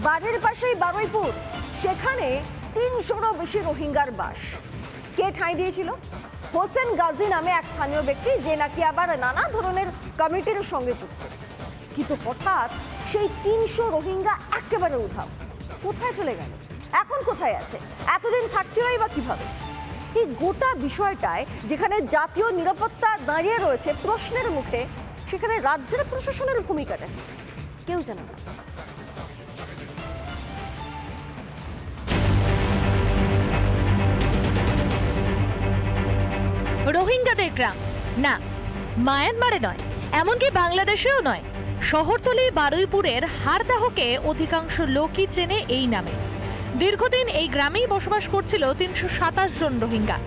বাড়ির পাশেই বারুইপুর, সেখানে ৩০০রও বেশি রোহিঙ্গার বাস। কে ঠাঁই দিয়েছিল? হোসেন গাজী নামে এক স্থানীয় ব্যক্তি, যে নাকি আবার নানা ধরনের কমিটির সঙ্গে যুক্ত। কিন্তু হঠাৎ সেই ৩০০ রোহিঙ্গা একেবারে উধাও। কোথায় চলে গেল? এখন কোথায় আছে? এতদিন থাকছিলই বা কিভাবে? এই গোটা বিষয়টায় যেখানে জাতীয় নিরাপত্তা দাঁড়িয়ে রয়েছে প্রশ্নের মুখে, সেখানে রাজ্যের প্রশাসনের ভূমিকাটা কেউ জানে না। রোহিঙ্গাদের গ্রাম না, মায়ানমারে নয়, এমমনকি বাংলাদেশেও নয়। শহরতলি বারুইপুরের হারদাহকে অধিকাংশ লোকই চেনে এই নামে। দীর্ঘদিন এই গ্রামেই বসবাস করছিল ৩২৭ জন রোহিঙ্গা।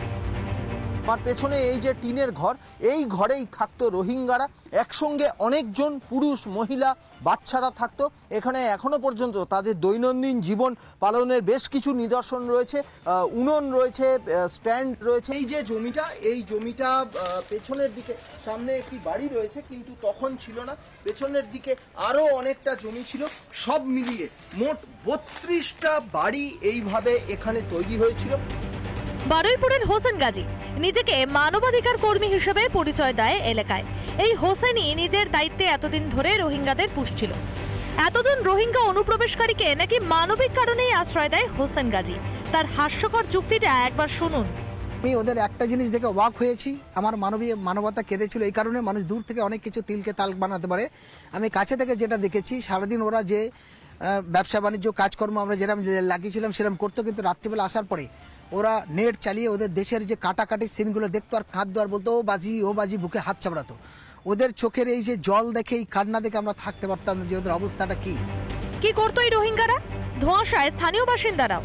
আমার পেছনে এই যে টিনের ঘর, এই ঘরেই থাকতো রোহিঙ্গারা। একসঙ্গে অনেকজন পুরুষ, মহিলা, বাচ্চারা থাকতো এখানে। এখনো পর্যন্ত তাদের দৈনন্দিন জীবন পালনের বেশ কিছু নিদর্শন রয়েছে। উনুন রয়েছে, স্ট্যান্ড রয়েছে। এই যে জমিটা, এই জমিটা পেছনের দিকে, সামনে একটি বাড়ি রয়েছে কিন্তু তখন ছিল না। পেছনের দিকে আরও অনেকটা জমি ছিল। সব মিলিয়ে মোট ৩২টা বাড়ি এইভাবে এখানে তৈরি হয়েছিল। বারুইপুরের হোসেন গাজী নিজেকে মানবাধিকার কর্মী হিসেবে পরিচয় দেয় এলাকায়। এই হোসেনই নিজের দায়িত্বে এতদিন ধরে রোহিঙ্গাদের পুষছিল। এতজন রোহিঙ্গা অনুপ্রবেশকারীকে নাকি মানবিক কারণেই আশ্রয় দেয় হোসেন গাজী। তার হাস্যকর যুক্তিটা একবার শুনুন। আমি ওদের একটা জিনিস দেখে অবাক হয়েছি, আমার মানবতা কেঁদেছিল। এই কারণে মানুষ দূর থেকে অনেক কিছু তিলকে তাল বানাতে পারে। আমি কাছে থেকে যেটা দেখেছি, সারাদিন ওরা যে ব্যবসা বাণিজ্য কাজকর্ম আমরা যেরকম লাগিয়েছিলাম সেরকম করতো, কিন্তু রাত্রিবেলা আসার পরে ওরা নেট চালিয়ে ওদের দেশের যে কাটাকাটির সিনগুলো দেখতো আর কাঁদতো আর বলতো ও বাজি, বুকে হাত চাপড়াতো। ওদের চোখের এই যে জল দেখে, এই কান্না দেখে আমরা থাকতে পারতাম না যে ওদের অবস্থাটা কি করতো এই রোহিঙ্গারা। ধোঁয়াশায় স্থানীয় বাসিন্দারাও।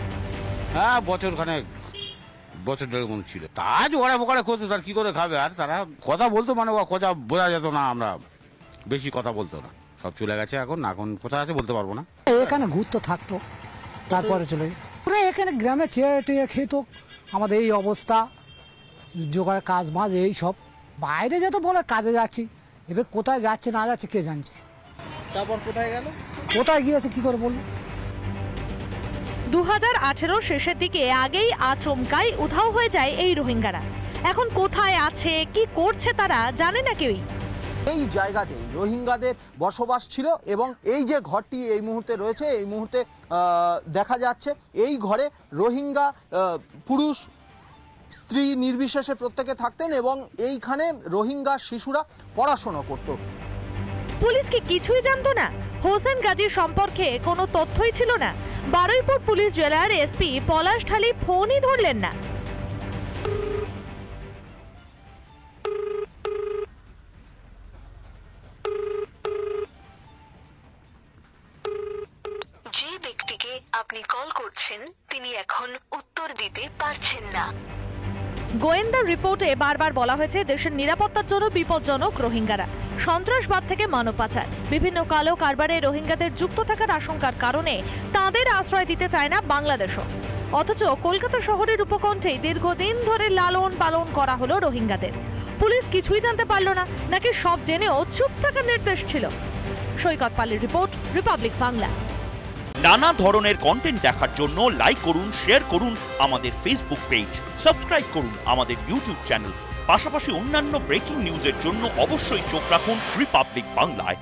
হ্যাঁ, বছর দেড় মন ছিল। তাজ ওরা বোকারে করতো, তার কি করে খাবে? আর তারা কথা বলতো, মানে কথা বোঝা যেত না। আমরা বেশি কথা বলতো না, সব চলে গেছে। এখন কোথায় আছে বলতে পারবো না। এখানে ঘুরতে থাকতো, তারপরে চলে ওরা এখানে গ্রামে চেয়ে টেয়ে খেত। আমাদের এই অবস্থা, জোগাড় কাজ মাঝ এই সব। বাইরে যেত বলে কাজে যাচ্ছি, এবার কোথায় যাচ্ছে না যাচ্ছে কে জানছে। তারপর কোথায় গেল, কোথায় গিয়েছে কি করে বলবো। 2018 শেষের দিকে আগেই আচমকাই উধাও হয়ে যায় এই রোহিঙ্গারা। এখন কোথায় আছে, কি করছে তারা জানে না কেউই। এই জায়গাতে রোহিঙ্গাদের বসবাস ছিল এবং এই যে ঘরটি এই মুহূর্তে রয়েছে, এই মুহূর্তে দেখা যাচ্ছে এই ঘরে রোহিঙ্গা পুরুষ স্ত্রী নির্বিশেষে প্রত্যেকে থাকতেন এবং এইখানে রোহিঙ্গা শিশুরা পড়াশোনা করত। পুলিশ কি কিছুই জানতো না? হোসেন গাজীর সম্পর্কে কোনো তথ্যই ছিল না। বারুইপুর পুলিশ জেলার এসপি পলাশ ঢালি ফোনই ধরলেন না। যে ব্যক্তিকে আপনি কল করছেন তিনি এখন উত্তর দিতে পারছেন না। গোয়েন্দা রিপোর্টে বারবার বলা হয়েছে দেশের নিরাপত্তার জন্য বিপজ্জনক রোহিঙ্গারা। সন্ত্রাসবাদ থেকে মানব পাচার, বিভিন্ন কালো কারবারে রোহিঙ্গাদের যুক্ত থাকার আশঙ্কার কারণে তাদের আশ্রয় দিতে চায় না বাংলাদেশও। অথচ কলকাতা শহরের উপকণ্ঠে দীর্ঘদিন ধরে লালন পালন করা হলো রোহিঙ্গাদের। পুলিশ কিছুই জানতে পারল না, নাকি সব জেনেও চুপ থাকার নির্দেশ ছিল? সৈকত পালের রিপোর্ট, রিপাবলিক বাংলা। নানা ধরনের কন্টেন্ট দেখার জন্য লাইক করুন, শেয়ার করুন আমাদের ফেসবুক পেজ, সাবস্ক্রাইব করুন আমাদের ইউটিউব চ্যানেল। পাশাপাশি অন্যান্য ব্রেকিং নিউজের জন্য অবশ্যই চোখ রাখুন রিপাবলিক বাংলায়।